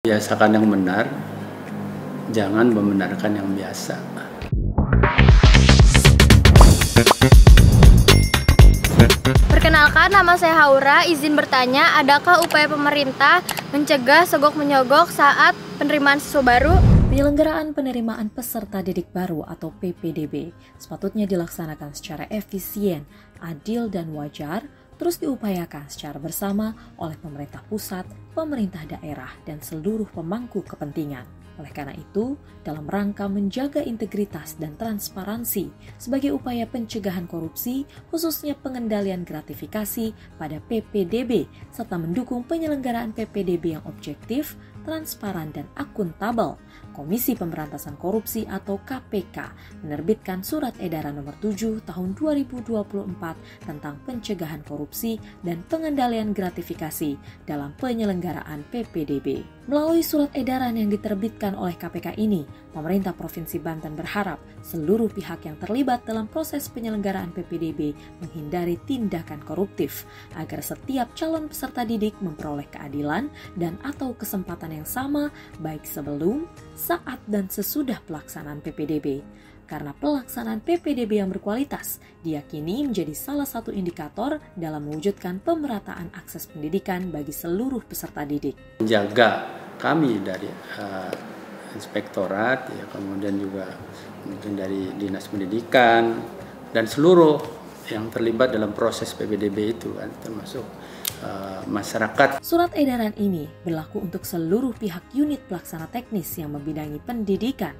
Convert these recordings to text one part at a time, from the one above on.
Biasakan yang benar, jangan membenarkan yang biasa. Perkenalkan, nama saya Haura. Izin bertanya, adakah upaya pemerintah mencegah sogok-menyogok saat penerimaan siswa baru? Penyelenggaraan penerimaan peserta didik baru atau PPDB sepatutnya dilaksanakan secara efisien, adil, dan wajar, terus diupayakan secara bersama oleh pemerintah pusat, pemerintah daerah, dan seluruh pemangku kepentingan. Oleh karena itu, dalam rangka menjaga integritas dan transparansi sebagai upaya pencegahan korupsi, khususnya pengendalian gratifikasi pada PPDB, serta mendukung penyelenggaraan PPDB yang objektif, transparan, dan akuntabel, Komisi Pemberantasan Korupsi atau KPK menerbitkan Surat Edaran Nomor 7 Tahun 2024 tentang pencegahan korupsi dan pengendalian gratifikasi dalam penyelenggaraan PPDB. Melalui surat edaran yang diterbitkan oleh KPK ini, pemerintah Provinsi Banten berharap seluruh pihak yang terlibat dalam proses penyelenggaraan PPDB menghindari tindakan koruptif agar setiap calon peserta didik memperoleh keadilan dan atau kesempatan yang sama baik sebelum, saat, dan sesudah pelaksanaan PPDB. Karena pelaksanaan PPDB yang berkualitas diyakini menjadi salah satu indikator dalam mewujudkan pemerataan akses pendidikan bagi seluruh peserta didik. Menjaga kami dari inspektorat, ya, kemudian juga mungkin dari dinas pendidikan dan seluruh yang terlibat dalam proses PPDB itu kan, termasuk masyarakat. Surat edaran ini berlaku untuk seluruh pihak unit pelaksana teknis yang membidangi pendidikan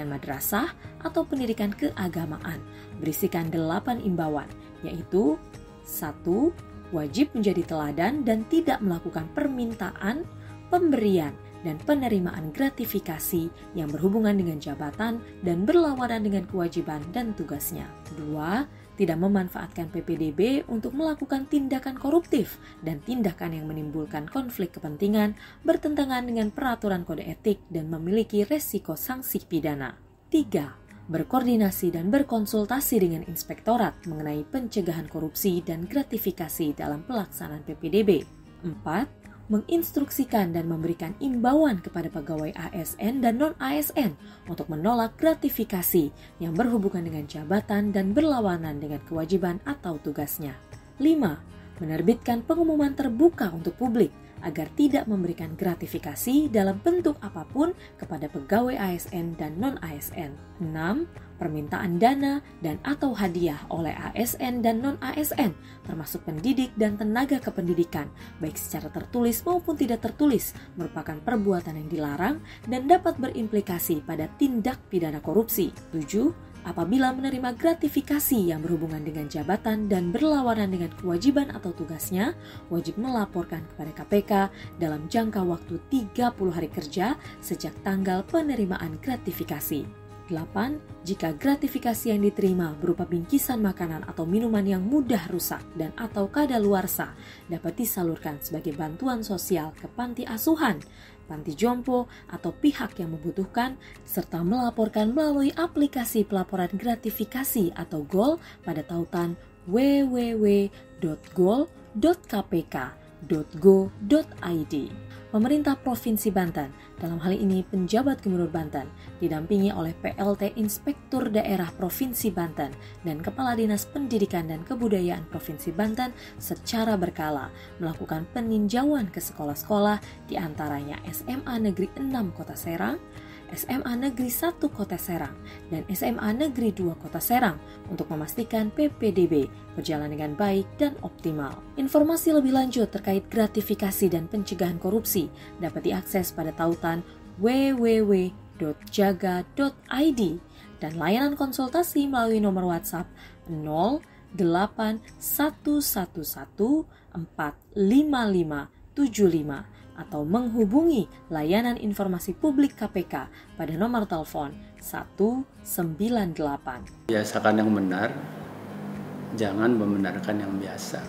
madrasah atau pendidikan keagamaan, berisikan 8 imbauan, yaitu 1. Wajib menjadi teladan dan tidak melakukan permintaan, pemberian, dan penerimaan gratifikasi yang berhubungan dengan jabatan dan berlawanan dengan kewajiban dan tugasnya. 2. Tidak memanfaatkan PPDB untuk melakukan tindakan koruptif dan tindakan yang menimbulkan konflik kepentingan, bertentangan dengan peraturan kode etik dan memiliki resiko sanksi pidana. 3. Berkoordinasi dan berkonsultasi dengan inspektorat mengenai pencegahan korupsi dan gratifikasi dalam pelaksanaan PPDB. 4. Menginstruksikan dan memberikan imbauan kepada pegawai ASN dan non-ASN untuk menolak gratifikasi yang berhubungan dengan jabatan dan berlawanan dengan kewajiban atau tugasnya. 5. Menerbitkan pengumuman terbuka untuk publik agar tidak memberikan gratifikasi dalam bentuk apapun kepada pegawai ASN dan non-ASN. 6. Permintaan dana dan atau hadiah oleh ASN dan non-ASN, termasuk pendidik dan tenaga kependidikan, baik secara tertulis maupun tidak tertulis, merupakan perbuatan yang dilarang dan dapat berimplikasi pada tindak pidana korupsi. 7. Apabila menerima gratifikasi yang berhubungan dengan jabatan dan berlawanan dengan kewajiban atau tugasnya, wajib melaporkan kepada KPK dalam jangka waktu 30 hari kerja sejak tanggal penerimaan gratifikasi. 8. Jika gratifikasi yang diterima berupa bingkisan makanan atau minuman yang mudah rusak dan atau kadaluarsa dapat disalurkan sebagai bantuan sosial ke panti asuhan, panti jompo, atau pihak yang membutuhkan, serta melaporkan melalui aplikasi pelaporan gratifikasi atau GOL pada tautan www.gol.kpk.go.id. Pemerintah Provinsi Banten, dalam hal ini penjabat Gubernur Banten, didampingi oleh PLT Inspektur Daerah Provinsi Banten dan Kepala Dinas Pendidikan dan Kebudayaan Provinsi Banten secara berkala melakukan peninjauan ke sekolah-sekolah di antaranya SMA Negeri 6 Kota Serang, SMA Negeri 1 Kota Serang, dan SMA Negeri 2 Kota Serang untuk memastikan PPDB berjalan dengan baik dan optimal. Informasi lebih lanjut terkait gratifikasi dan pencegahan korupsi dapat diakses pada tautan www.jaga.id dan layanan konsultasi melalui nomor WhatsApp 08111455575 atau menghubungi layanan informasi publik KPK pada nomor telepon 198. Biasakan yang benar, jangan membenarkan yang biasa.